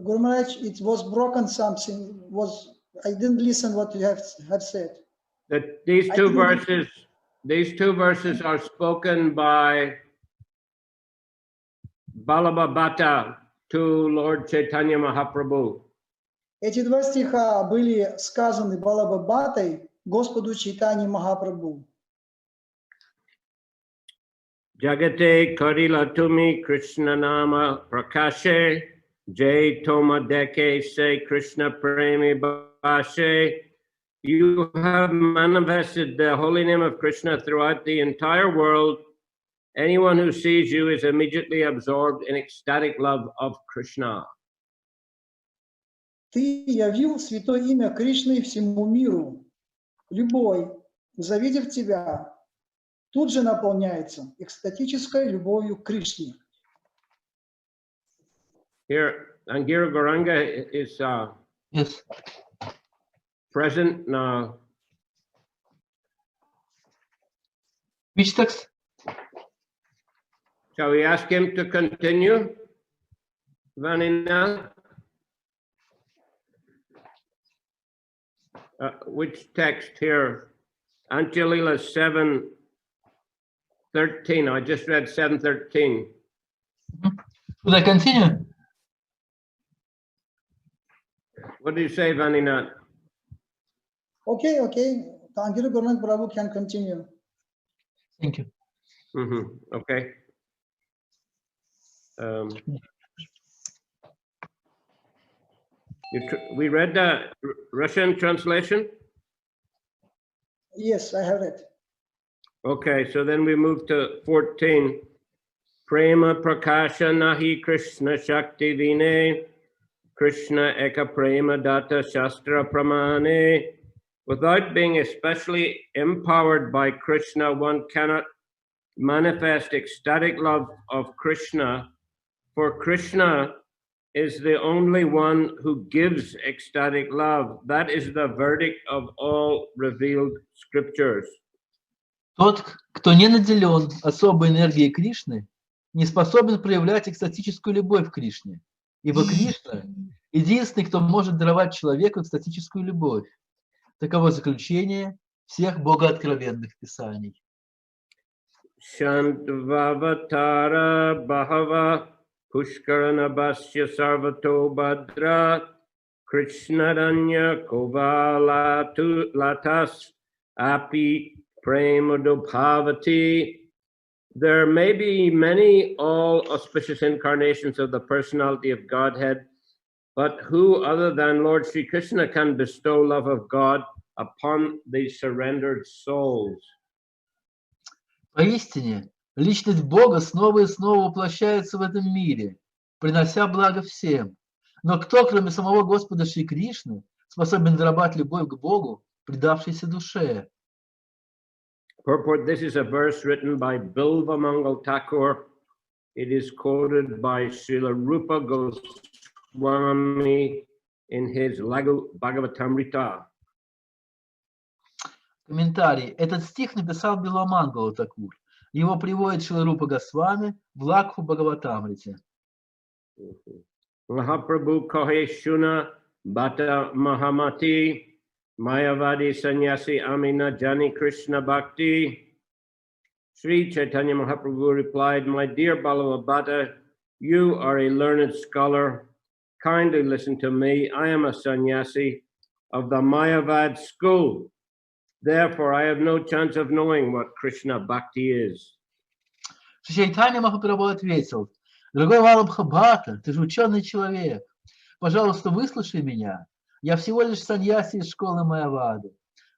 Guru Maharaj, it was broken something. I didn't listen what you have said. That these two verses are spoken by Balabhabhata to Lord Chaitanya Mahaprabhu. Эти два стиха были сказаны Балабхабхатой Господу Чайтанье Махапрабху. Jagate Karila Tumi Krishna Nama Prakashe Jai Toma Deke Se Krishna Premi Bashe. You have manifested the holy name of Krishna throughout the entire world. Anyone who sees you is immediately absorbed in ecstatic love of Krishna. Ты явил святое имя Кришны всему миру. Любой, завидев тебя, тут же наполняется экстатической любовью к Кришне. Here, Angira Gauranga is Yes. present now. Which text? Shall we ask him to continue? Vanina? Which text here? Antья-лила 7:13. I just read 7:13. Should I continue? What do you say, Vanina? Okay. Guru Gorank Prabhu can continue. Thank you. Okay. We read the Russian translation? Yes, I have it. Okay, so then we move to 14. Prema prakasha nahi Krishna shakti vine, Krishna eka prema data shastra pramane. Without being especially empowered by Krishna, one cannot manifest ecstatic love of Krishna, for Krishna is the only one who gives ecstatic love. That is the verdict of all revealed scriptures. Тот, кто не наделен особой энергией Кришны, не способен проявлять экстатическую любовь к Кришне, ибо Кришна – единственный, кто может даровать человеку экстатическую любовь. Таково заключение всех богооткровенных писаний. Shandvavatara Bhava Pushkarana Basya Sarvato Bhadra Krishnaranya Kovalatu Latas Api Premadubhavati. There may be many all auspicious incarnations of the personality of Godhead, but who other than Lord Sri Krishna can bestow love of God upon the surrendered souls? Поистине, личность Бога снова и снова воплощается в этом мире, принося благо всем. Но кто, кроме самого Господа Шри Кришны, способен даровать любовь к Богу, предавшейся душе? Purport, this is a verse written by Bilva Mangal Thakur. It is quoted by Srila Rupa Goswami in his Lagu Bhagavatamrita. Комментарий. Этот стих написал Биламангала Такур. Его приводит Шрила Рупа Госвами в Лагху Бхагаватамрите. Mahaprabhu Kahe Shuna Bata Mahamati Mayavadi Sannyasi Amina Jani Krishna Bhakti. Sri Chaitanya Mahaprabhu replied, "My dear Balabhabhata, you are a learned scholar. Kindly listen to me. I am a sannyasi of the Mayavad school. Therefore, I have no chance of knowing what Krishna Bhakti is." Чайтанья Махапрабху ответил: «Дорогой Балабхабхата, ты же ученый человек. Пожалуйста, выслушай меня. Я всего лишь саньяси из школы Майявады,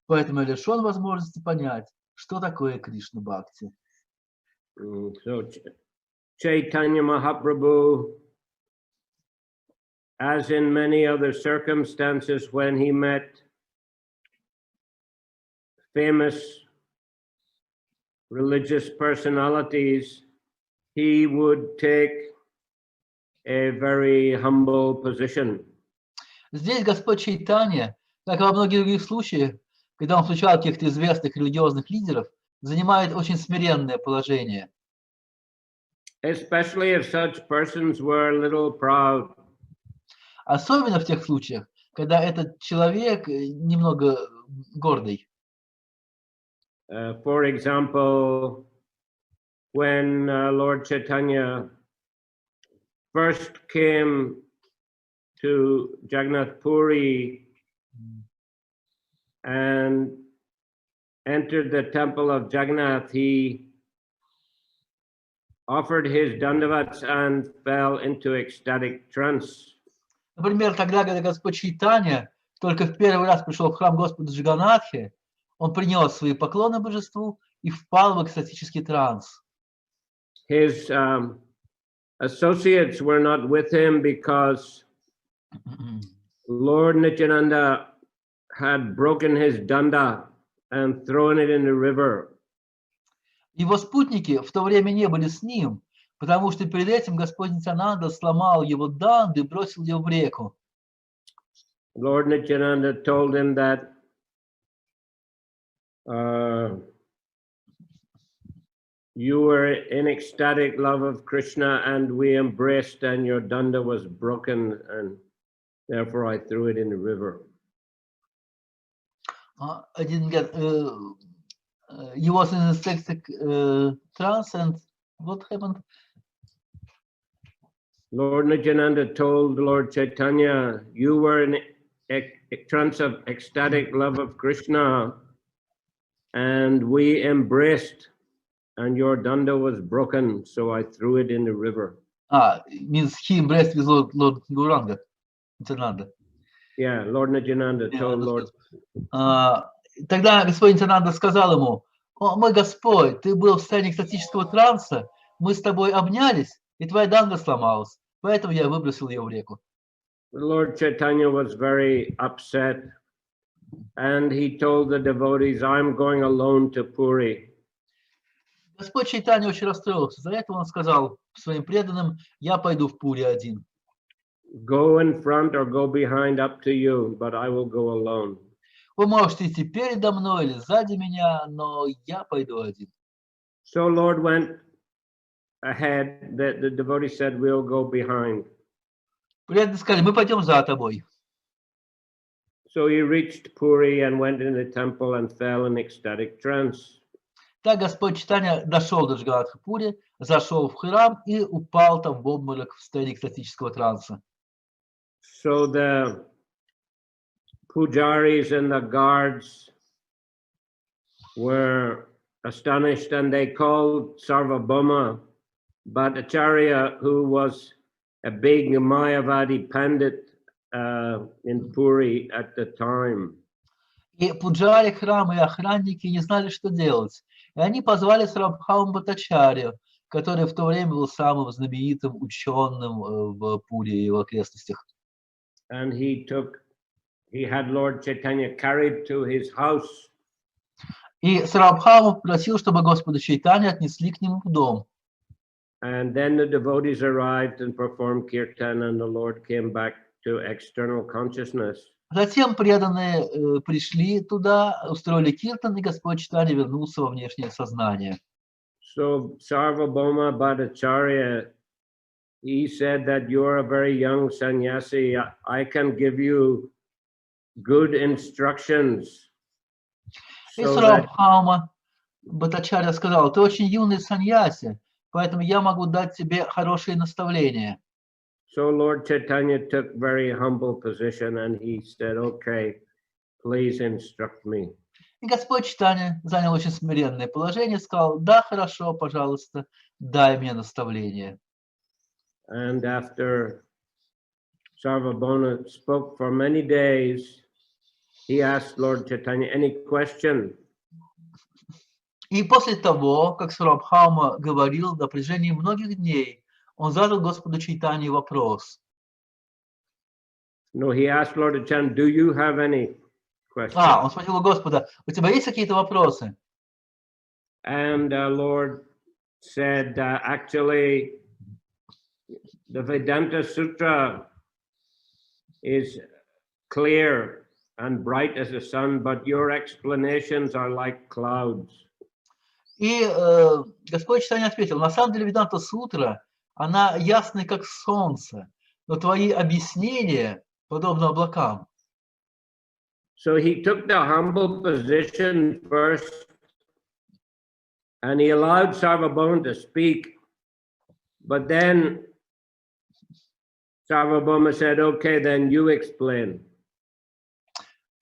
поэтому я лишен возможности понять, что такое Кришна Бхакти». So Chaitanya Mahaprabhu, as in many other circumstances when he met famous religious personalities, he would take a very humble position. Здесь Господь Чайтанья, как и во многих других случаях, когда он встречал каких-то известных религиозных лидеров, занимает очень смиренное положение. Especially if such persons were a little proud. особенно в тех случаях, когда этот человек немного гордый. For example, when Lord Chaitanya first came to Jagannath Puri and entered the temple of Jagannath, he offered his dandavats and fell into ecstatic trance. Например, тогда, когда Господь Чайтанья только в первый раз пришел в храм Господа Джаганнатхи, он принес свои поклоны божеству и впал в экстатический транс. His associates were not with him because Lord Nityananda had broken his danda and thrown it in the river. Его спутники в то время не были с ним, потому что перед этим Господь Нитянанда сломал его данду и бросил ее в реку. Lord Nityananda told him that you were in ecstatic love of Krishna and we embraced and your danda was broken and therefore I threw it in the river. Один говорит, he was in a ecstatic trance and what happened? Lord Nityananda told Lord Chaitanya, you were in a trance of ecstatic love of Krishna and we embraced and your danda was broken, so I threw it in the river. Means he embraced with Lord Gauranga, Nityananda. Yeah, Lord Nityananda told Lord. Тогда Господь Нитянанда сказал ему: «О, мой Господь, ты был в состоянии экстатического транса, мы с тобой обнялись, и твоя данда сломалась, поэтому я выбросил ее в реку». Lord Chaitanya was very upset and he told the devotees, I'm going alone to Puri. Господь Чайтанья очень расстроился, за это он сказал своим преданным: «Я пойду в Пури один». Go in front or go behind, up to you, but I will go alone. Вы можете идти передо мной или сзади меня, но я пойду один. So Lord went ahead. The devotee said, we'll go behind. Преданные сказали: «Мы пойдем за тобой». So he reached Puri and went in the temple and fell in ecstatic trance. Так Господь Чайтанья дошел до Джаганнатха-Пури, зашел в храм и упал там в обморок в состоянии экстатического транса. So the pujaris and the guards were astonished and they called Sarvabhauma Bhattacharya, who was a big Mayavadi Pandit in Puri at the time. И пуджари храма и охранники не знали, что делать. И они позвали Сарвабхауму Бхаттачарью, который в то время был самым знаменитым ученым в Пури и его окрестностях. And he had Lord Chaitanya carried to his house. И Сарвабхауму просил, чтобы Господа Чайтанья отнесли к нему в дом. And then the devotees arrived and performed kirtan and the Lord came back to external consciousness. Затем преданные пришли туда, устроили киртан, и Господь Чайтанья вернулся во внешнее сознание. So Sarvabhauma Bhattacharya, he said that you're a very young sannyasi. I can give you good instructions. И Сарвабхаума Бхаттачарья сказал: «Ты очень юный саньяси, поэтому я могу дать тебе хорошие наставления». So Lord Chaitanya took very humble position and he said, okay, please instruct me. И Господь Чайтанья занял очень смиренное положение, сказал: «Да, хорошо, пожалуйста, дай мне наставление». And after Sarvabhauma spoke for many days, he asked Lord Chaitanya, any question? И после того, как Сарвабхаума говорил на протяжении многих дней, он задал Господу Чайтанье вопрос. No, he asked Lord Chaitanya, do you have any questions? Он спросил у Господа: «У тебя есть какие-то вопросы?» And Lord said, actually, the Vedanta Sutra is clear and bright as the sun, but your explanations are like clouds. И Господь Чайтанья ответил: «На самом деле Веданта Сутра, она ясная, как солнце, но твои объяснения подобны облакам. So he took the humble position first, and he allowed Sarvabhauma to speak. But then Sarvabhauma said, okay, then you explain.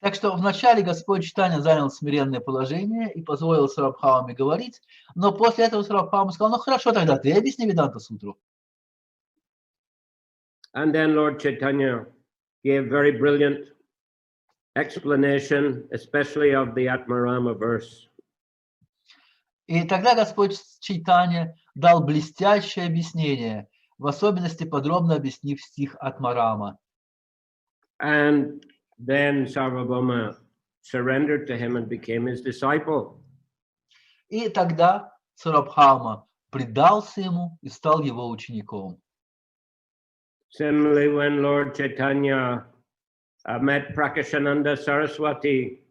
Так что вначале Господь Чайтанья занял смиренное положение и позволил Сарвабхауме говорить, но после этого Сарвабхаума сказал, ну хорошо, тогда ты объясни Веданта сутру. And then Lord Chaitanya gave very brilliant explanation, especially of the Atmarama verse. И тогда Господь Чайтанья дал блестящее объяснение, в особенности подробно объяснив стих Атмарама. And then Sarvabhauma surrendered to him and became his disciple. И тогда Сарвабхаума предался ему и стал его учеником. Similarly, when Lord Chaitanya met Prakashananda Saraswati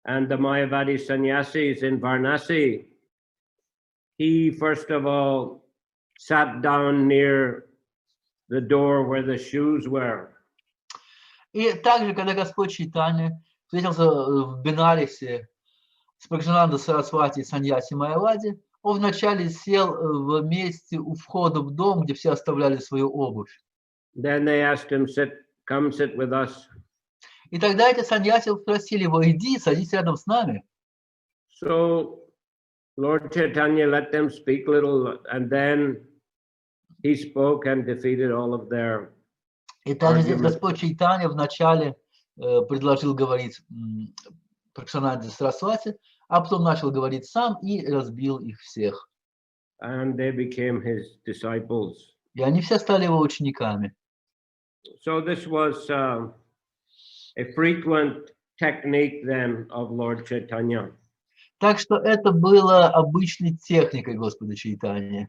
and the Mayavadi sannyasis in Varanasi, he first of all sat down near the door where the shoes were. И также, когда Господь Чайтанья встретился в Бенарисе с Пракашанандой Сарасвати и саньяси Майявади, он вначале сел в месте у входа в дом, где все оставляли свою обувь. Then they asked him, come sit with us. И тогда эти саньяси спросили его, иди, садись рядом с нами. So Lord Chaitanya let them speak a little, and then he spoke and defeated all of their И также здесь arguments. Господь Чайтанья вначале предложил говорить Пракашананде Сарасвати, а потом начал говорить сам и разбил их всех. And they became his disciples. И они все стали его учениками. So this was a frequent technique then of Lord Chaitanya. Так что это было обычной техникой Господа Чайтаньи.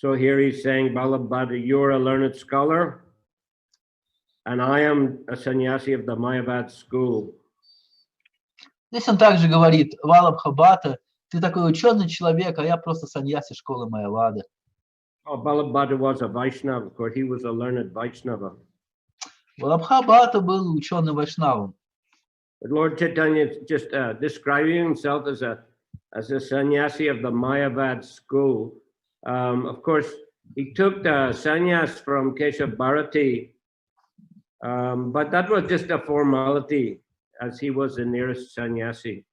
So here he's saying, Balabhadra, you're a learned scholar, and I am a sannyasi of the Mayavad school. Здесь он также говорит, Валабхабата, ты такой ученый человек, а я просто саньяси школы Майявады. Oh, Balabhadra was a Vaishnava, of course, he was a learned Vaishnava. Валабхабата был ученым вайшнавом. But Lord Chaitanya is just describing himself as a sannyasi of the Mayavad school. Of course, he took the sannyas from Keshav Bharati, but that was just a formality, as he was the nearest sannyasi.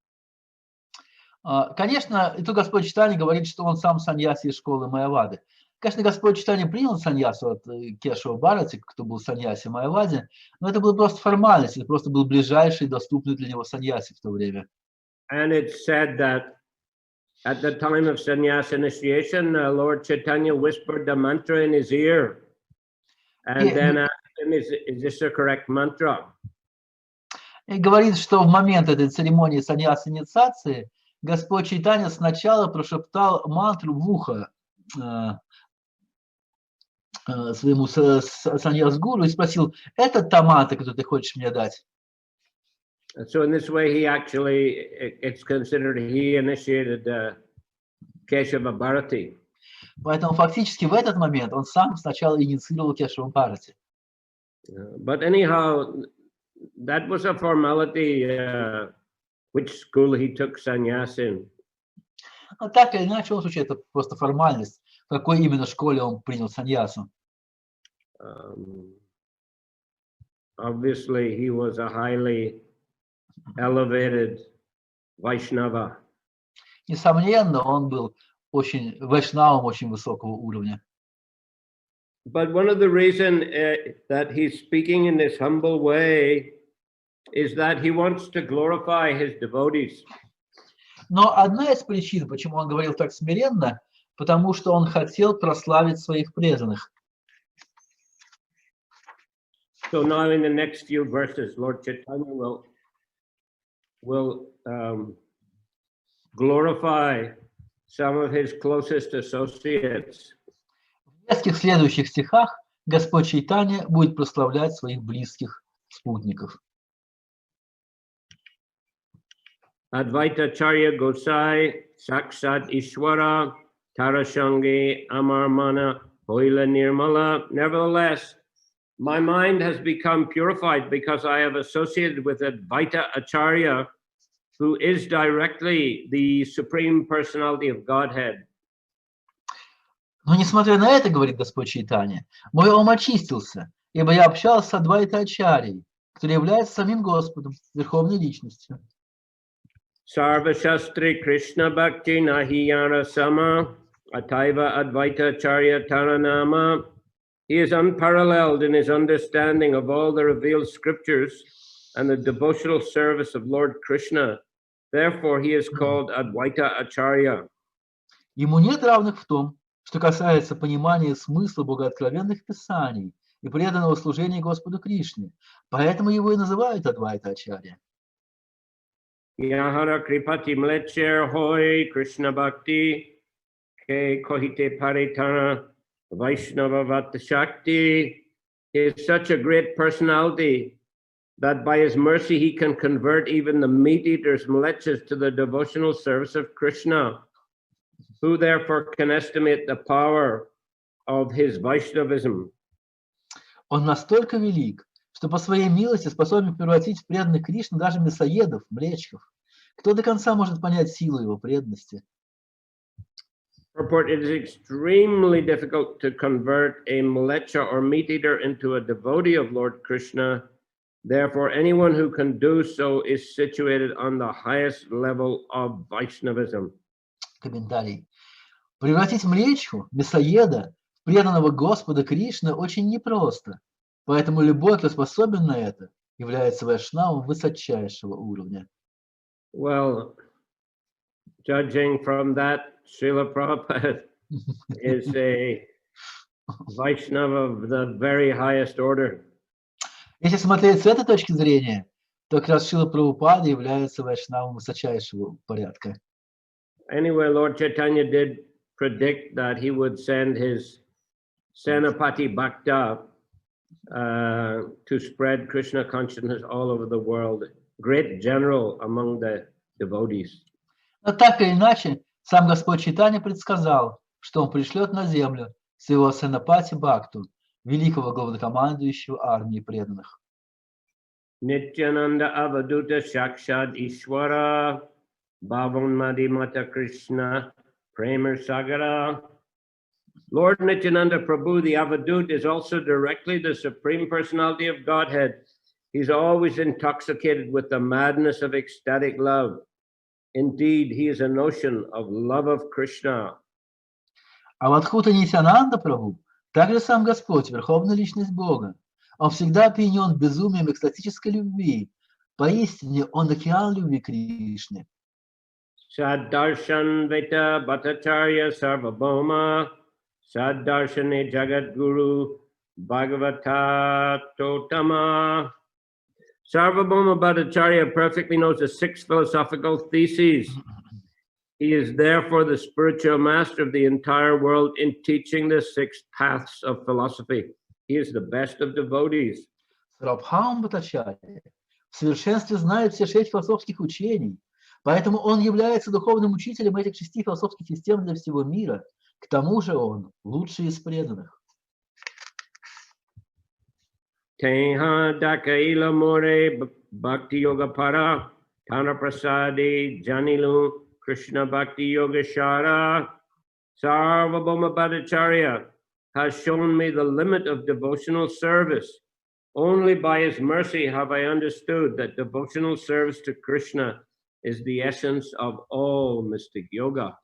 Конечно, и тут Господь Чайтанья говорит, что он сам саньяси из школы Майявады. Конечно, Господь Чайтанья принял саньясу от Кешава Бхарати, кто был саньяси Майявади, но это было просто формальность, это просто был ближайший, доступный для него саньяси в то время. And it's said that at the time of sannyas initiation, Lord Chaitanya whispered the mantra in his ear, and then asked him, is this the correct mantra? И говорит, что в момент этой церемонии саньяс инициации Господь Чайтанья сначала прошептал мантру в ухо своему саньяс-гуру и спросил, это та мантра, которую ты хочешь мне дать? So in this way, he actually, it's considered he initiated Keshava Bharati. Поэтому фактически в этот момент он сам сначала инициировал Кешава Бхарати. But anyhow, that was a formality, which school he took sannyas in. Но так или иначе, в любом случае, это просто формальность, в какой именно школе он принял саньясу. Obviously, he was a highly elevated Vaishnava. Несомненно, он был очень вайшнавом очень высокого уровня. But one of the reasons that he's speaking in this humble way is that he wants to glorify his devotees. Но одна из причин, почему он говорил так смиренно, потому что он хотел прославить своих преданных. So now in the next few verses, Lord Chaitanya will glorify some of his closest associates. В нескольких следующих стихах Господь Чайтанья будет прославлять своих близких спутников. Advaita Charya Gosai, Saksat Ishwara, Tarashangi Amarmana, Hoila Nirmala. Nevertheless, My mind has become purified because I have associated with Advaita Acharya, who is directly the Supreme Personality of Godhead. Но несмотря на это, говорит Господь Чайтанья, мой ум очистился, ибо я общался с Адвайта Ачарьей, который является самим Господом, Верховной Личностью. Sarva Shastri Krishna Bhakti Nahiyana Sama Ataiva Advaita Acharya Taranama. He is unparalleled in his understanding of all the revealed scriptures and the devotional service of Lord Krishna. Therefore, he is called Advaita Acharya. Ему нет равных в том, что касается понимания смысла богооткровенных писаний и преданного служения Господу Кришне. Поэтому его и называют Адвайта Ачарья. Yahara Kripati Mlecher Hoy Krishna Bhakti Ke Kohite Paritana Vaishnava Vata Shakti. He is such a great personality that by his mercy he can convert even the meat-eaters, mlechas, to the devotional service of Krishna. Who therefore can estimate the power of his Vaishnavism? Он настолько велик, что по своей милости способен превратить в преданных Кришны даже мясоедов, млечков. Кто до конца может понять силу его преданности? Purport: it is extremely difficult to convert a mlecha or meat eater into a devotee of Lord Krishna. Therefore, anyone who can do so is situated on the highest level of Vaishnavism. Комментарий. Превратить млечку, мясоеда, в преданного Господа Кришны очень непросто. Поэтому любой, кто способен на это, является вайшнавом высочайшего уровня. Well, judging from that, Shrila Prabhupada is a Vaishnava of the very highest order. Если смотреть с этой точки зрения, то как раз Шрила Прабхупада является вайшнавом высочайшего порядка. Anyway, Lord Chaitanya did predict that he would send his Senapati Bhakta to spread Krishna consciousness all over the world, great general among the devotees. Но так или иначе, сам Господь Чайтанья предсказал, что он пришлет на землю своего Сенапати Бхакту, великого главнокомандующего армии преданных. Nityananda Avaduta Shakshad Ishwara Bhavan Madhimata Krishna Premar Sagara. Lord Nityananda Prabhu, the Avadut, is also directly the Supreme Personality of Godhead. He's always intoxicated with the madness of ecstatic love. Indeed, he is a notion of love of Krishna. А Вадхута Нитянанда Прабху, также сам Господь, Верховная Личность Бога. Он всегда опьянен безумием экстатической любви. Поистине, он океан любви к Кришне. Saddarshan Veta Bhattacharya Sarvabhauma Saddarshane Jagat Guru Bhagavata Totama. Sarvabhauma Bhattacharya perfectly knows the 6 philosophical theses. He is therefore the spiritual master of the entire world in teaching the 6 paths of philosophy. He is the best of devotees. Прабхавам Бхаттачарья в совершенстве знает все 6 философских учений, поэтому он является духовным учителем этих 6 философских систем для всего мира. К тому же он лучший из преданных. Teha Dakaila More Bhakti Yoga Para Tana Prasadi Janilu Krishna Bhakti Yoga Shara. Sarvabhauma Bhattacharya has shown me the limit of devotional service. Only by his mercy have I understood that devotional service to Krishna is the essence of all mystic yoga.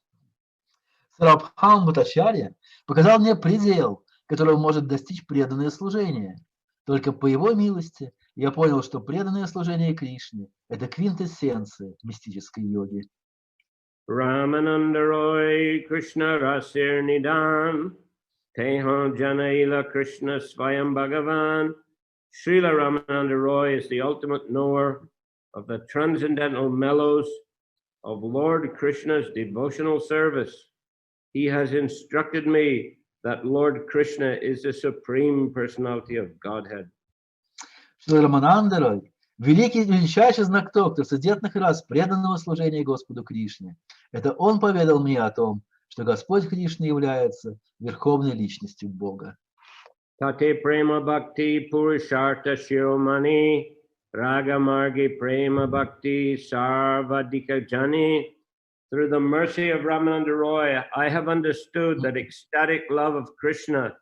Прабхавам Бхаттачарья показал мне предел, которого может достичь преданное служение. Только по его милости я понял, что преданное служение Кришне – это квинтэссенция мистической йоги. Ramananda Roy Krishna Rasir Nidan Tehan Janaila Krishna Swayam Bhagavan. Srila Ramananda Roy is the ultimate knower of the transcendental mellows of Lord Krishna's devotional service. He has instructed me that Lord Krishna is the Supreme Personality of Godhead. Шрила Рамананда Рой – величайший знак того, кто созерцательных раз преданного служения Господу Кришне. Это он поведал мне о том, что Господь Кришна является Верховной Личностью Бога. Tate prema bhakti purushartha shiromani raga margi prema bhakti sarvadika jani. Through the mercy of Ramananda Roy, I have understood that ecstatic love of Krishna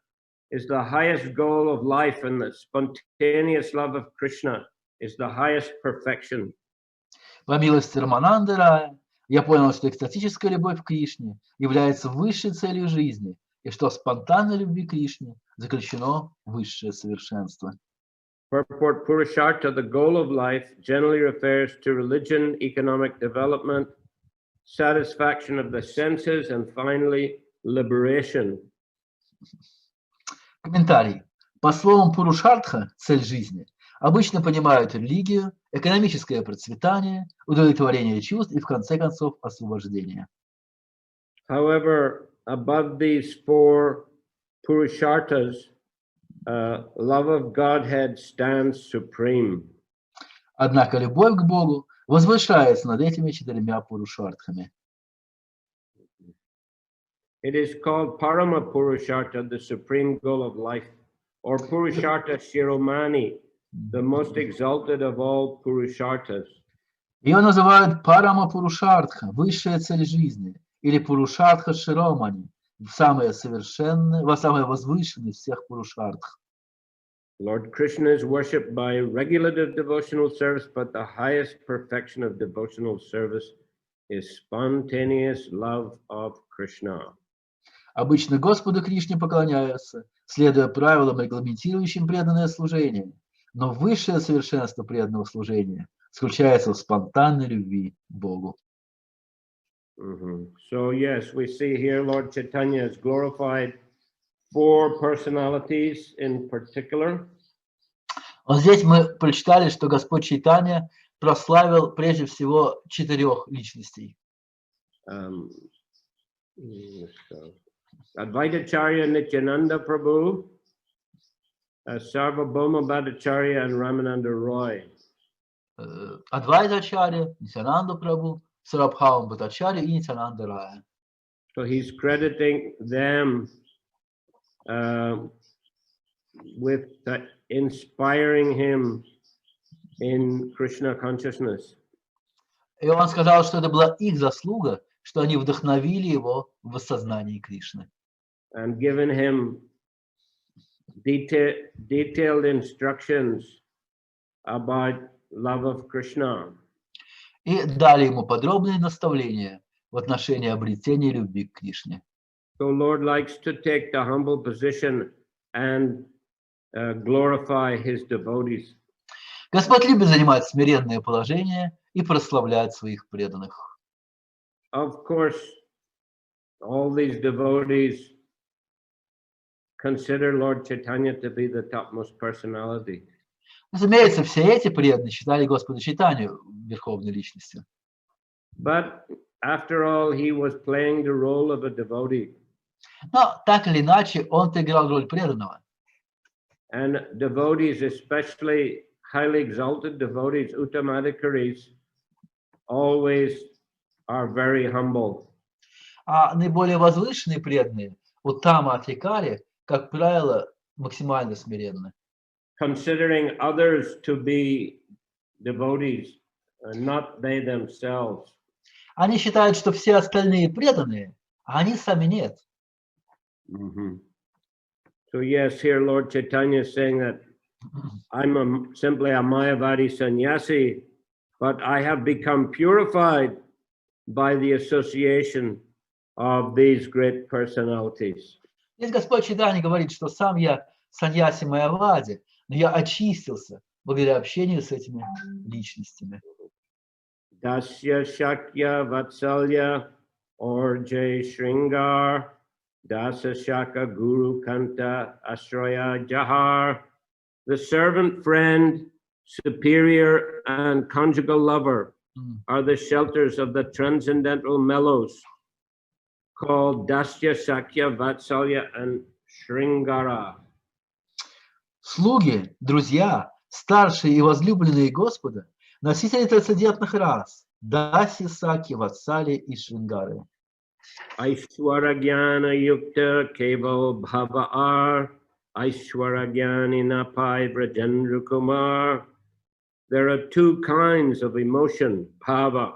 is the highest goal of life, and that spontaneous love of Krishna is the highest perfection. По милости Рамананды Рая я понял, что экстатическая любовь к Кришне является высшей целью жизни, и что в спонтанной любви к Кришне заключено высшее совершенство. Purport Purushartha, the goal of life, generally refers to religion, economic development, satisfaction of the senses, and finally, liberation. Комментарий. По словам Пурушартха, цель жизни, обычно понимают религию, экономическое процветание, удовлетворение чувств и, в конце концов, освобождение. However, above these four Purusharthas, love of Godhead stands supreme. Однако любовь к Богу возвышается над этими четырьмя Пурушартхами. It is called Parama Purushartha, the supreme goal of life, or Purushartha Shiromani, the most exalted of all Purusharthas. Ее называют Парама Пурушартха, высшая цель жизни, или Пурушартха Широмани, самое совершенное, самое возвышенное из всех Пурушартх. Lord Krishna is worshipped by regulative devotional service, but the highest perfection of devotional service is spontaneous love of Krishna. Обычно Господу Кришне поклоняются, следуя правилам, регламентирующим преданное служение. Но высшее совершенство преданного служения заключается в спонтанной любви к Богу. So yes, we see here Lord Chaitanya has glorified four personalities in particular. Вот здесь мы прочитали, что Господь Чайтанья прославил прежде всего четырех личностей. Advaitacharya Nityananda Prabhu, Sarvabhauma Bhattacharya, and Ramananda Roy. Адвайтачарья, Нитянанда Прабху, Сарабхаум Бхаттачарья и Нитянанда Рая. So he's crediting them with inspiring him in Krishna consciousness. И он сказал, что это была их заслуга, что они вдохновили его в осознании Кришны. And given him detailed instructions about love of Krishna. И дали ему подробные наставления в отношении обретения любви к Кришне. So Lord likes to take the humble position and glorify his devotees. Господь любит занимать смиренное положение и прославлять своих преданных. Of course, all these devotees consider Lord Chaitanya to be the topmost personality. Разумеется, все эти преданные считали Господа Чайтанью верховной личностью. But after all, he was playing the role of a devotee. Но так или иначе, он-то играл роль преданного. And devotees, especially highly exalted devotees, Uttamadhikaris, always are very humble. А наиболее возвышенные преданные, Уттама Адхикари, как правило, максимально смиренны. Considering others to be devotees, not they themselves. Они считают, что все остальные преданные, а они сами нет. So yes, here Lord Chaitanya is saying that I'm simply a Mayavadi sannyasi, but I have become purified by the association of these great personalities. Здесь Господь Чайтанья говорит, что сам я саньяси Майявади, но я очистился благодаря общению с этими личностями. Dasya Shakya Vatsalya or Jai Shringar, Dasa Shaka Guru Kanta Ashraya Jahar, the servant, friend, superior, and conjugal lover are the shelters of the transcendental mellows called Dasya Shakya Vatsalya and Shringara. Слуги, друзья, старшие и возлюбленные Господа, носители трансцендентных рас, Даси, Саки, Ватсали и Шрингары. Aishwara Jnana Yukta Keval Bhava Ar Aishwaragyan Napai Brajendra Kumar. There are two kinds of emotion, bhava.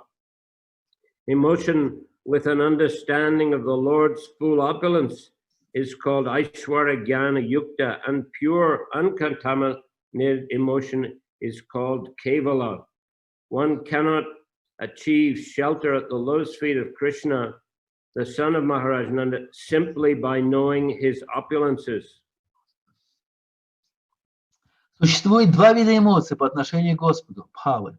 Emotion with an understanding of the Lord's full opulence is called Aishwaragyan Yukta, and pure, uncontaminated emotion is called Kevala. One cannot achieve shelter at the lotus feet of Krishna, the son of Maharaj Nanda, simply by knowing his opulences. Существует два вида эмоций по отношению к Господу, бхавы.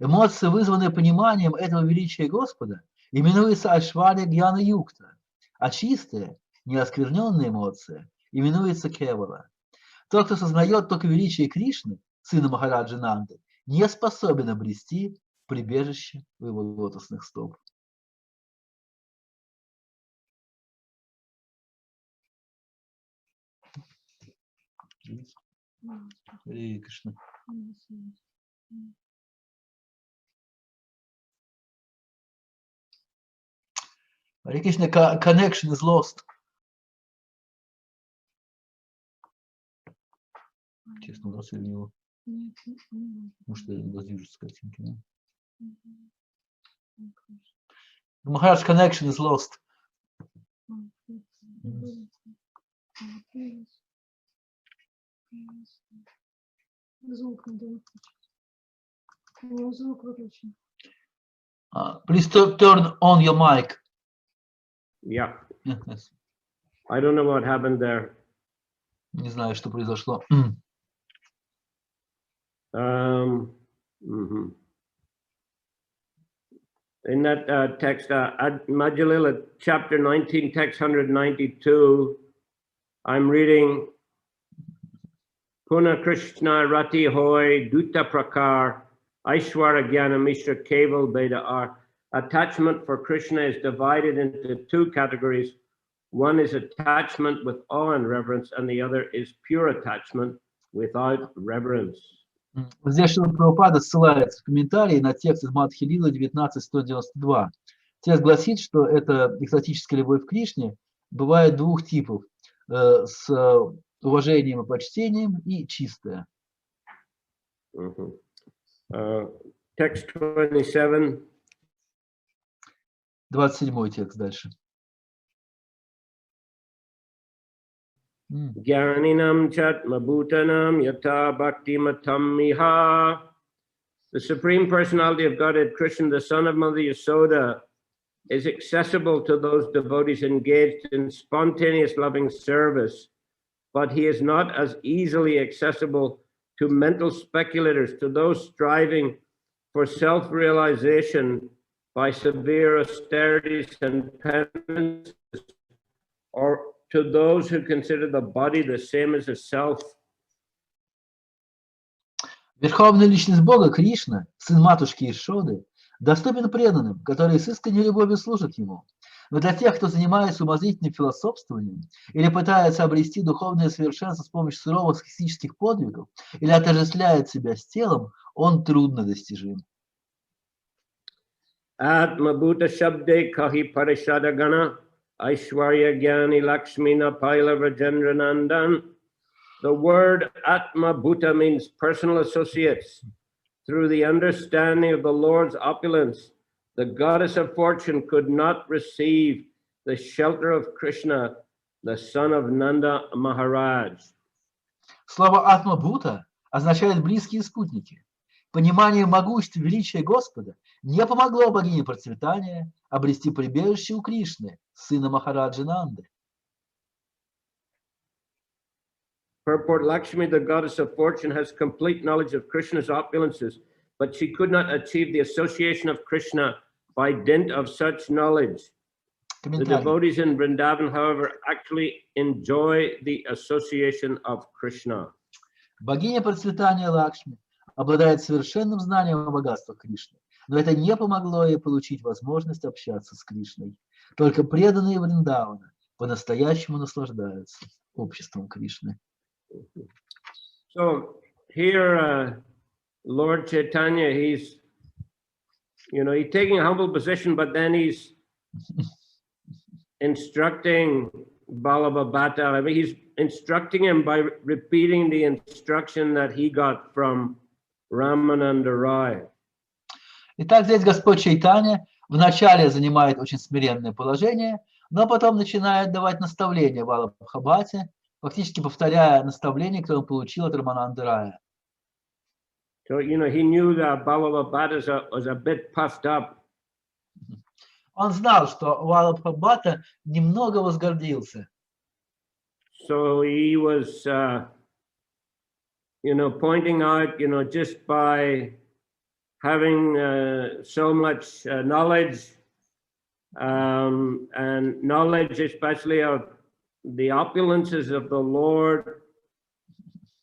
Эмоции, вызванные пониманием этого величия Господа, именуются Айшварья Гьяна Юкта, а чистые, неоскверненные эмоции именуются Кевала. Тот, кто сознает только величие Кришны, сына Махараджи Нанды, не способен обрести прибежище у его лотосных стоп. Харе Кришна. Харе Кришна, connection is lost. Честно, у нас или у него? Может, я не движусь с картинки, да? Maharaj, connection is lost. Please turn on your mic. Yeah. Yes. I don't know what happened there. Не знаю, что произошло. In that text, Antья-лила, chapter 19, text 192, I'm reading Puna Krishna Rati Hoy Duta Prakar Aishwara Gyana Mishra Keval Beda Ar. Attachment for Krishna is divided into two categories. One is attachment with awe and reverence, and the other is pure attachment without reverence. Здесь Шрила Прабхупада ссылается в комментарии на текст из Антья-лилы 19.192. Текст гласит, что эта экстатическая любовь к Кришне бывает двух типов: с уважением и почтением и чистая. Text 27. 27 текст дальше. Jnaninam Chatmabhutanam Yata Bhakti Matam Miha. The Supreme Personality of Godhead, Krishna, the son of Mother Yasoda, is accessible to those devotees engaged in spontaneous loving service, but he is not as easily accessible to mental speculators, to those striving for self-realization by severe austerities and penances, or to those who consider the body the same as a self. Верховная личность Бога, Кришна, сын матушки Ишоды, доступен преданным, которые с искренней любовью служат ему. Но для тех, кто занимается умозрительным философствованием или пытается обрести духовное совершенство с помощью суровых аскетических подвигов или отождествляет себя с телом, он трудно достижим. Atma-bhuta shabde kahi parishadagana Aishwarya Gyani Lakshmi Napaila Rajendra Nandan. The word Atma-bhuta means personal associates. Through the understanding of the Lord's opulence, the goddess of fortune could not receive the shelter of Krishna, the son of Nanda Maharaj. Слово Атма-бhuta означает близкие спутники. Понимание могущества величия Господа не помогло богине процветания обрести прибежище у Кришны, сына Махараджи Нанды. Purport: Lakshmi, the goddess of fortune, has complete knowledge of Krishna's opulences, but she could not achieve the association of Krishna by dint of such knowledge. The devotees in Vrindavan, however, actually enjoy the association of Krishna. Богиня процветания Лакшми обладает совершенным знанием о богатствах Кришны, но это не помогло ей получить возможность общаться с Кришной. Только преданные Вриндавана по-настоящему наслаждаются обществом Кришны. So here, Lord Chaitanya, he's taking a humble position, but then he's instructing Balabhabata. I mean, he's instructing him by repeating the instruction that he got from Ramananda Rai. Итак, здесь Господь Чайтанья вначале занимает очень смиренное положение, но потом начинает давать наставления Балабхабхате, фактически повторяя наставления, которые он получил от Рамананды Рая. So, you know, he knew that Balabhabata was a bit puffed up. Он знал, что Балабхабхата немного возгордился. So he was, you know, pointing out, you know, just by having so much knowledge, and knowledge especially of the opulences of the Lord,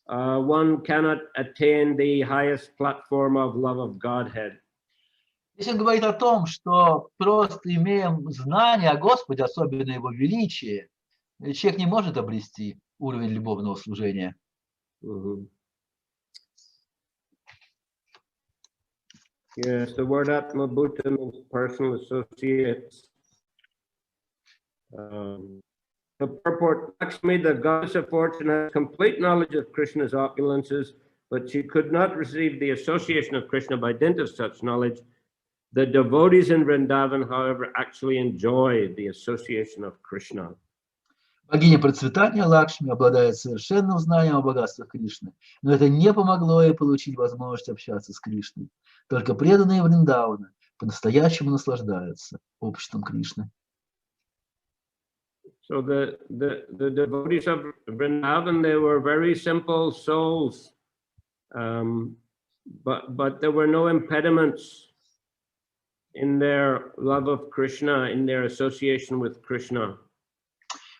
one cannot attain the highest platform of love of Godhead. Здесь он говорит о том, что просто имея знание о Господе, особенно Его величии, человек не может обрести уровень любовного служения. Yes, the word Atma Bhuta means personal associates. The purport, Lakshmi, the goddess of fortune, has complete knowledge of Krishna's opulences, but she could not receive the association of Krishna by dint of such knowledge. The devotees in Vrindavan, however, actually enjoy the association of Krishna. Богиня процветания Лакшми обладает совершенным знанием о богатствах Кришны, но это не помогло ей получить возможность общаться с Кришной. Только преданные Вриндавана по-настоящему наслаждаются обществом Кришны. So the devotees of Vrindavan, they were very simple souls, but there were no impediments in their love of Krishna, in their association with Krishna.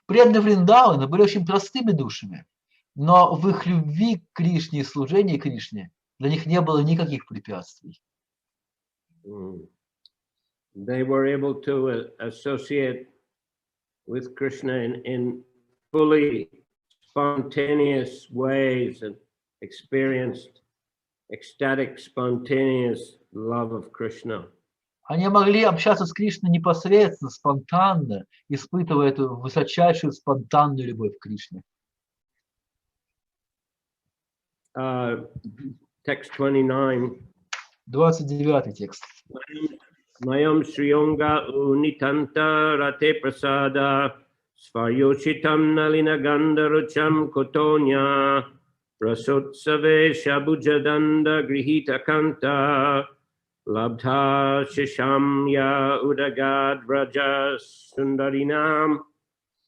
Преданные Вриндавана были очень простыми душами, но в их любви к Кришне и служении Кришне для них не было никаких препятствий. They were able to associate with Krishna in fully spontaneous ways and experienced ecstatic, spontaneous love of Krishna. Они могли общаться с Кришной непосредственно, спонтанно, испытывая эту высочайшую спонтанную любовь к Кришне. Text 29. 29 текст. Mayam Sriyonga Unitanta Rate Prasada Svayoshitam Nalina Gandarucham Kotonya Rasotsave Shabujadanda Grihita Kanta Labdha Shishamya Udagad Vrajas Sundarinam.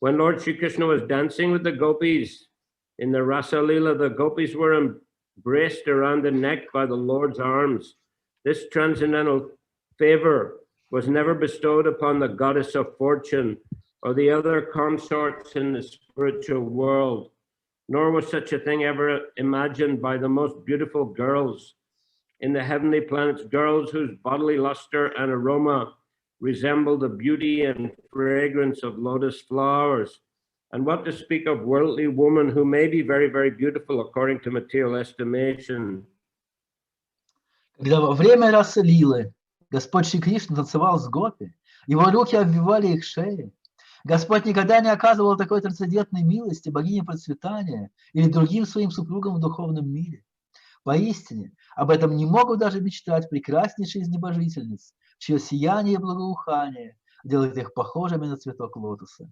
When Lord Sri Krishna was dancing with the gopis in the Rasa Lila, the gopis were embraced around the neck by the Lord's arms. This transcendental favor was never bestowed upon the goddess of fortune or the other consorts in the spiritual world, nor was such a thing ever imagined by the most beautiful girls in the heavenly planets, girls whose bodily luster and aroma resemble the beauty and fragrance of lotus flowers. And what to speak of worldly women who may be very, very beautiful according to material estimation. Когда во время расы Лилы Господь Шри Кришна танцевал с гопи, его руки обвивали их шеи. Господь никогда не оказывал такой трансцендентной милости богине процветания или другим своим супругам в духовном мире. Поистине, об этом не могут даже мечтать прекраснейшие из небожительниц, чье сияние и благоухание делает их похожими на цветок лотоса.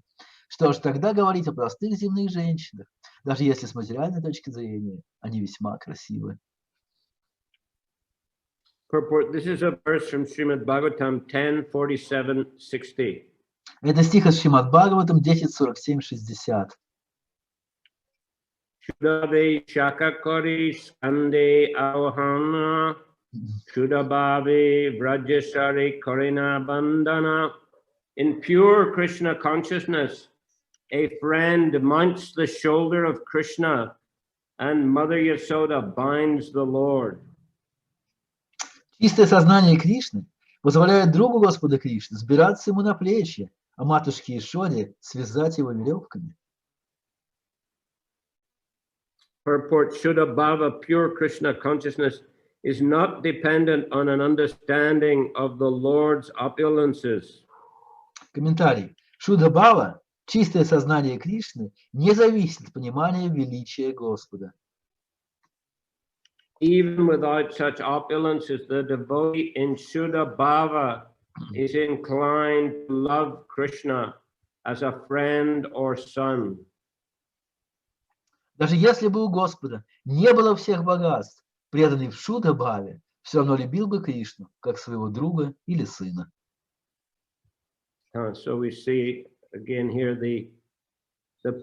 Что ж, тогда говорить о простых земных женщинах, даже если с материальной точки зрения они весьма красивы. Purport, this is a verse from Srimad Bhagavatam 10:47-60. Это стих из Шримад Бхагаватам 10:47-60. Shudave Shakakari Skande Avahana Shudabhavi Vrajasari Karina Bandana. In pure Krishna consciousness, a friend mounts the shoulder of Krishna and Mother Yasoda binds the Lord. Чистое сознание Кришны позволяет другу Господа Кришны сбираться ему на плечи, а матушке Ишоде связать его веревками. Purport, Shudabhava, pure Krishna consciousness, is not dependent on an understanding of the Lord's opulences. Комментарий. Шуда Бхава, Чистое сознание Кришны не зависит от понимания величия Господа. Even without such opulences, the devotee in Shuddha Bhava is inclined to love Krishna as a friend or son. Даже если бы у Господа не было всех богатств, преданный в Шудха-бхаве все равно любил бы Кришну, как своего друга или сына. So we see again here the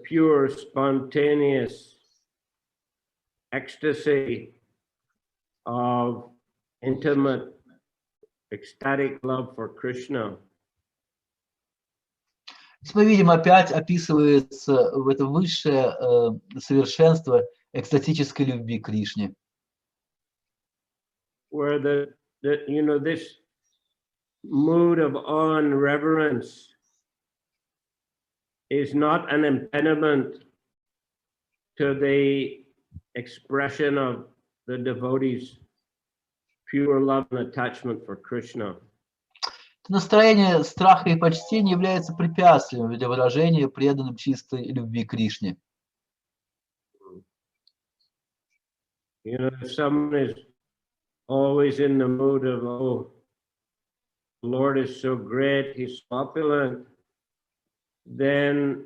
pure, spontaneous ecstasy of intimate, ecstatic love for Krishna. Мы видим, опять описывается в это высшее совершенство экстатической любви к Кришне. Where this mood of awe and reverence is not an impediment to the expression of the devotee's pure love and attachment for Krishna. Настроение страха и почтения является препятствием для выражения преданным чистой любви к Кришне. If someone is always in the mood of, oh, the Lord is so great, he's opulent, then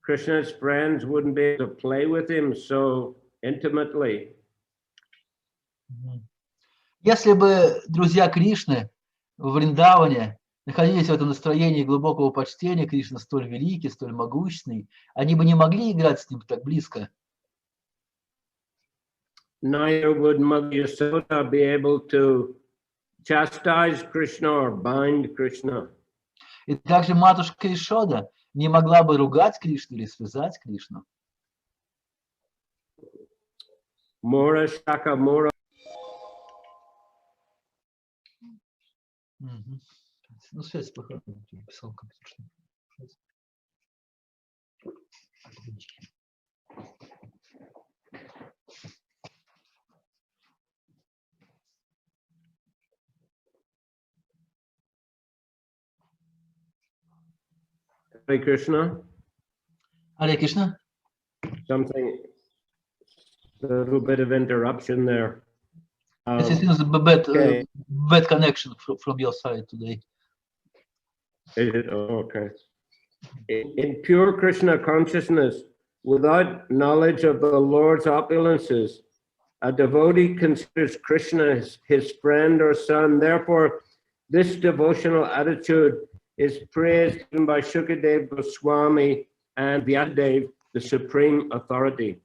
Krishna's friends wouldn't be able to play with him so intimately. Если бы друзья Кришны в Вриндаване находились в этом настроении глубокого почтения, Кришна столь великий, столь могущественный, они бы не могли играть с ним так близко. Neither would Mother Yasoda be able to chastise Krishna or bind Krishna. И также матушка Ишода не могла бы ругать Кришну или связать Кришну. Mora Shaka Mora. Ну, связь плохая. Писал компьютер. Hare Krishna. Харе Кришна. Something, a little bit of interruption there. This is a bad connection from your side today. Is it? Oh, okay. In pure Krishna consciousness, without knowledge of the Lord's opulences, a devotee considers Krishna his friend or son. Therefore, this devotional attitude is praised even by Shukadev Goswami and Vyasadeva, the supreme authority.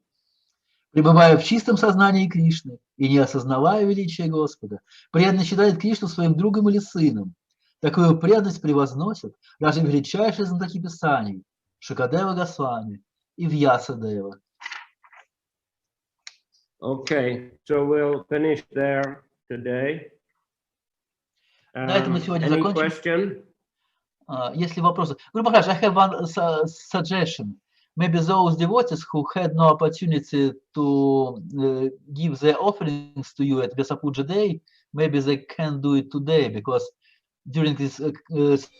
Пребывая в чистом сознании Кришны и не осознавая величия Господа, преданный считает Кришну своим другом или сыном. Такую преданность превозносят даже величайшие знатоки Писаний Шукадева Госвами и Вьясадева. Okay, so we'll finish there today. На этом мы сегодня Any закончим. question? Если вопросы. Guru Maharaj, I have one suggestion. Maybe those devotees who had no opportunity to give their offerings to you at Vesapuja Day, maybe they can do it today, because during this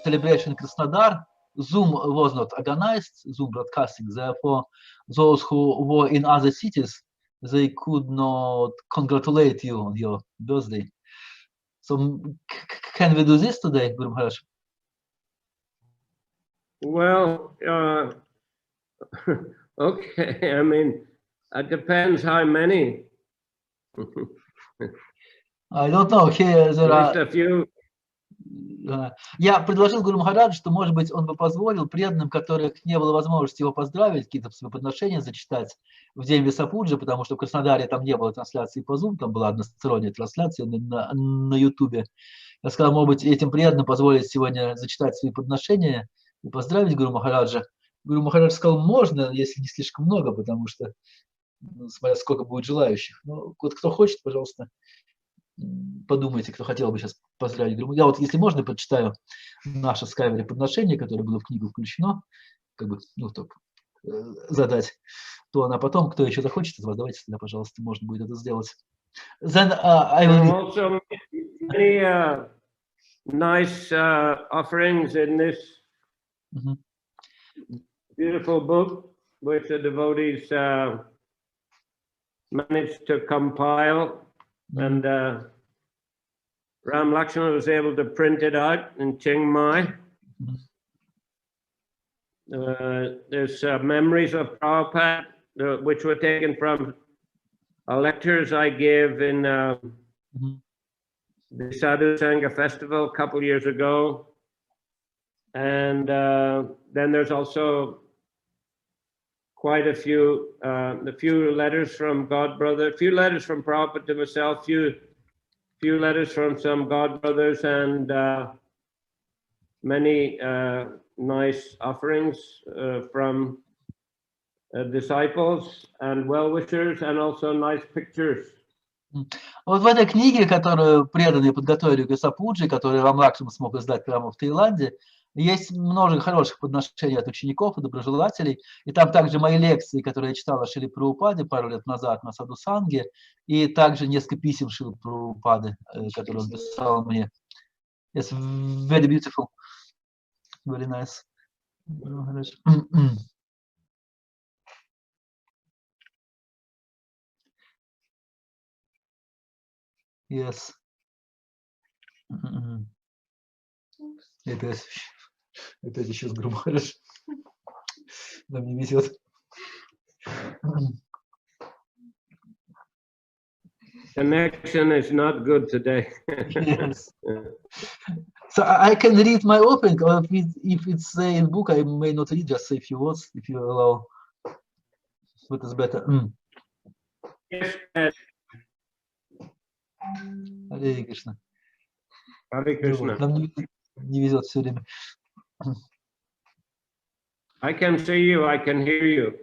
celebration in Krasnodar, Zoom was not organized, Zoom broadcasting. Therefore, those who were in other cities, they could not congratulate you on your birthday. So, can we do this today, Guru Maharaj? Well, okay. I mean, it depends how many. I don't know. Here there Just are... a few. Я предложил Гуру Махараджу, что, может быть, он бы позволил преданным, которых не было возможности его поздравить, какие-то свои подношения зачитать в день Весапуджи, потому что в Краснодаре там не было трансляции по Zoom, там была односторонняя трансляция на YouTube. Я сказал, может быть, этим преданным позволить сегодня зачитать свои подношения и поздравить Гуру Махараджа. Гуру Махарадж сказал, можно, если не слишком много, потому что, смотря сколько будет желающих. Но вот кто хочет, пожалуйста, подумайте, кто хотел бы сейчас поздравить Гуру. Я вот, если можно, почитаю наше скайвери подношение, которое было в книгу включено, как бы, ну, так, задать, то она потом, кто еще захочет из вас, давайте тогда, пожалуйста, можно будет это сделать. Then, I will... Also, many nice offerings in this beautiful book which the devotees managed to compile, and Ram Lakshmana was able to print it out in Chiang Mai. There's memories of Prabhupada, which were taken from lectures I gave in the Sadhu Sangha festival a couple years ago. And then there's also quite a few letters from God Brother, a few letters from Prabhupada to myself, few letters from some God Brothers, and many nice offerings from disciples and well-wishers, and also nice pictures. Вот в этой книге, которую преданные подготовили к Сапуджи, которую Рам Лакшман смог издать прямо в Таиланде, есть много хороших подношений от учеников и доброжелателей. И там также мои лекции, которые я читал о Шриле Прабхупаде пару лет назад на Саду Санге, и также несколько писем Шрилы Прабхупады, которые он писал мне. It's very beautiful. Very nice. Yes. Это сейчас грубо. Нам не везет. Connection is not good today. Yes. So I can read my opening, or if it's in book, I may not read, just say a few words, if you allow. What is better? Yes. Харе Кришна. Hare Krishna. Нам не везет все время. I can see you, I can hear you.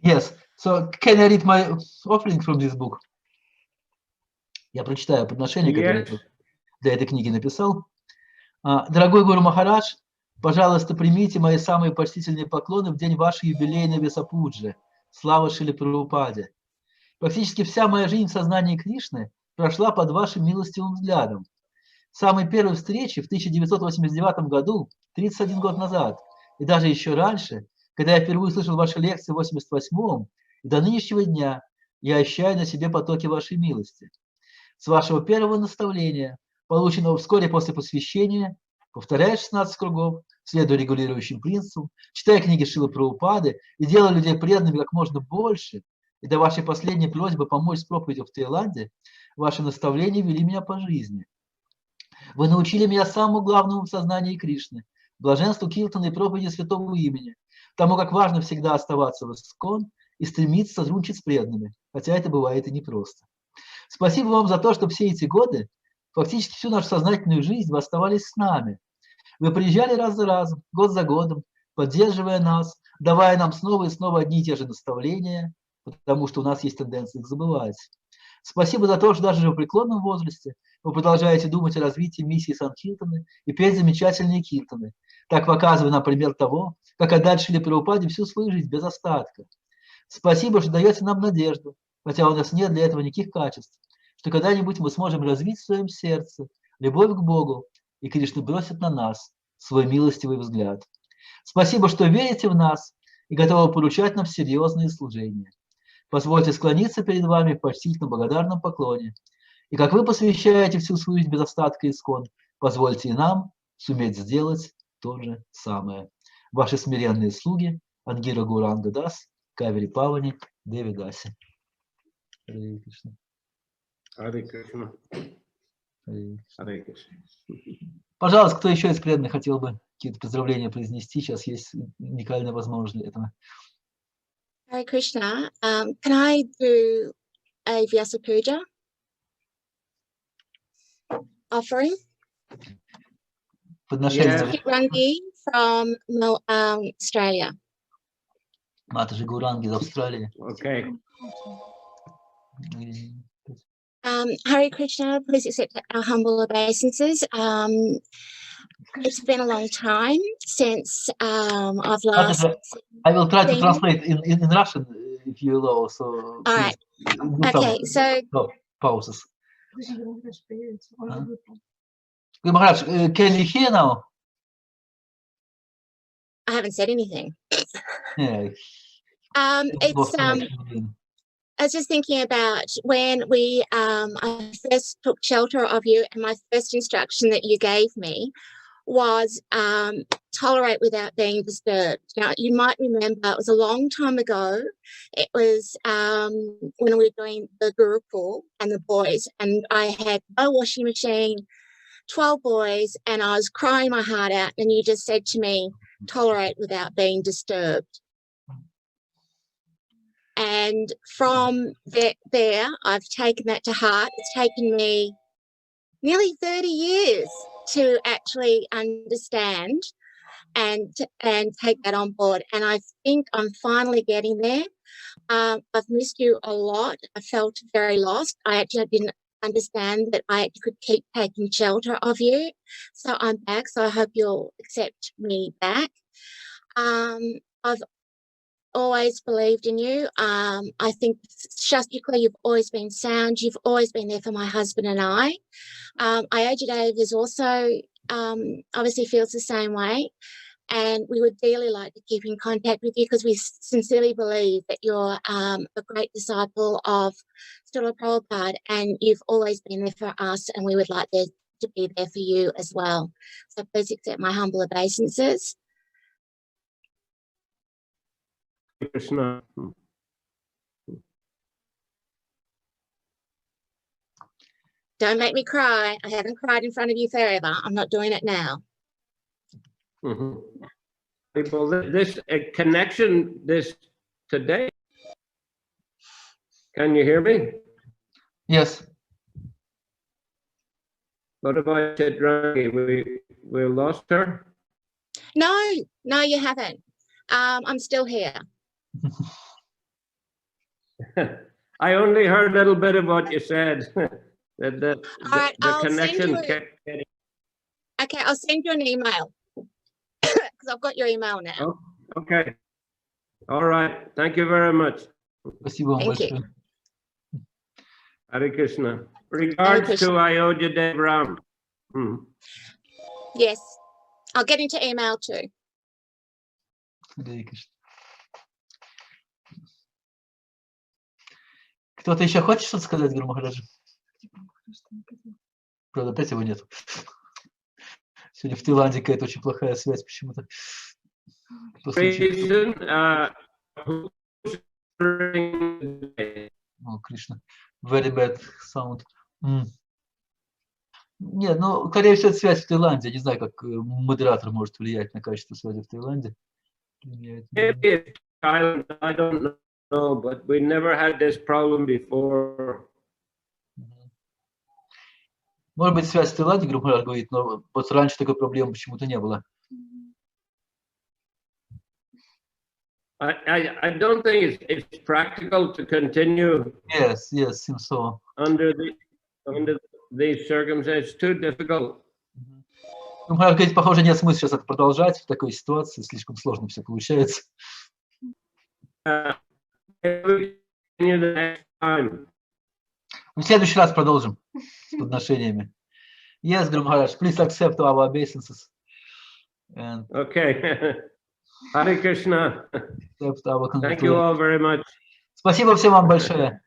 Yes. So can I read my offering from this book? Я прочитаю подношение, которое я для этой книги написал. Дорогой Гуру Махарадж, пожалуйста, примите мои самые почтительные поклоны в день вашей юбилейной Весапуджи. Слава Шриле Прабхупаде. Практически вся моя жизнь в сознании Кришны прошла под вашим милостивым взглядом. С самой первой встречи в 1989 году, 31 год назад, и даже еще раньше, когда я впервые услышал ваши лекции в 88-м, и до нынешнего дня я ощущаю на себе потоки вашей милости. С вашего первого наставления, полученного вскоре после посвящения, повторяя 16 кругов, следуя регулирующим принципам, читая книги Шрилы Прабхупады и делая людей преданными как можно больше, и до вашей последней просьбы помочь с проповедью в Таиланде, ваши наставления вели меня по жизни. Вы научили меня самому главному в сознании Кришны, блаженству киртана и проповеди святого имени, тому, как важно всегда оставаться в искон и стремиться сотрудничать с преданными, хотя это бывает и непросто. Спасибо вам за то, что все эти годы, фактически всю нашу сознательную жизнь, вы оставались с нами. Вы приезжали раз за разом, год за годом, поддерживая нас, давая нам снова и снова одни и те же наставления, потому что у нас есть тенденция их забывать. Спасибо за то, что даже в преклонном возрасте вы продолжаете думать о развитии миссии Санкиртаны и петь замечательные киртаны, так показывая нам пример того, как отдать Шриле Прабхупаде всю свою жизнь без остатка. Спасибо, что даете нам надежду, хотя у нас нет для этого никаких качеств, что когда-нибудь мы сможем развить в своем сердце любовь к Богу, и Кришна бросит на нас свой милостивый взгляд. Спасибо, что верите в нас и готовы поручать нам серьезные служения. Позвольте склониться перед вами в почтительно благодарном поклоне. И как вы посвящаете всю свою жизнь без остатка искон, позвольте и нам суметь сделать то же самое. Ваши смиренные слуги Ангира Гуранга Дас, Кавери Павани, Деви Даси. Харе Кришна. Харе Кришна. Харе Кришна. Пожалуйста, кто еще из преданных хотел бы какие-то поздравления произнести? Сейчас есть уникальная возможность для этого. Hare Krishna, can I do a Vyasa Puja offering? Подношение Rangi from Australia. Матаджи Гуранги из Австралии. Okay. Hare Krishna, please accept our humble obeisances. It's been a long time since I've last. I will try to translate in Russian if you allow. So all right. Okay. So pauses. Maharaj, can you hear now? I haven't said anything. Yeah. It's I was just thinking about when I first took shelter of you, and my first instruction that you gave me was tolerate without being disturbed. Now, you might remember it was a long time ago. It was when we were doing the Gurukul and the boys, and I had no washing machine, 12 boys, and I was crying my heart out, and you just said to me, tolerate without being disturbed. And from there, I've taken that to heart. It's taken me nearly 30 years to actually understand and take that on board. And I think I'm finally getting there. I've missed you a lot. I felt very lost. I actually didn't understand that I could keep taking shelter of you. So I'm back. So I hope you'll accept me back. I've always believed in you. I think shastically you've always been sound. You've always been there for my husband and I. Ayodhya is also obviously feels the same way. And we would dearly like to keep in contact with you because we sincerely believe that you're a great disciple of Shrila Prabhupada, and you've always been there for us, and we would like to be there for you as well. So please accept my humble obeisances. Krishna. Don't make me cry. I haven't cried in front of you forever. I'm not doing it now. Mm-hmm. People, this connection, this today. Can you hear me? Yes. What about Chidrangi? We lost her? No, you haven't. I'm still here. I only heard a little bit of what you said. The connection kept getting... Okay, I'll send you an email because I've got your email now. Oh, okay. All right. Thank you very much. Thank you. Hare Krishna. Regards to Ayodhya Devram. Yes, I'll get into email too. Кто-то еще хочет что-то сказать, Гуру Махараджа? Правда, опять его нет. Сегодня в Таиланде какая-то очень плохая связь почему-то. О, Кришна. Very bad sound. Нет, ну, скорее всего, это связь в Таиланде. Я не знаю, как модератор может влиять на качество связи в Таиланде. Maybe Thailand, I don't know, but we never had this problem before. Может быть, связь в Таиланде, Гуру Махарадж говорит, но вот раньше такой проблемы почему-то не было. I don't think it's practical to continue. Yes, seems so. Under these circumstances, too difficult. Ну, говорит, похоже, нет смысла сейчас это продолжать в такой ситуации, слишком сложно все получается. В следующий раз продолжим с подношениями. Yes, Guru Maharaj, please accept our obeisances. And okay. Hare Krishna. Accept our Thank you all very much. Спасибо всем вам большое.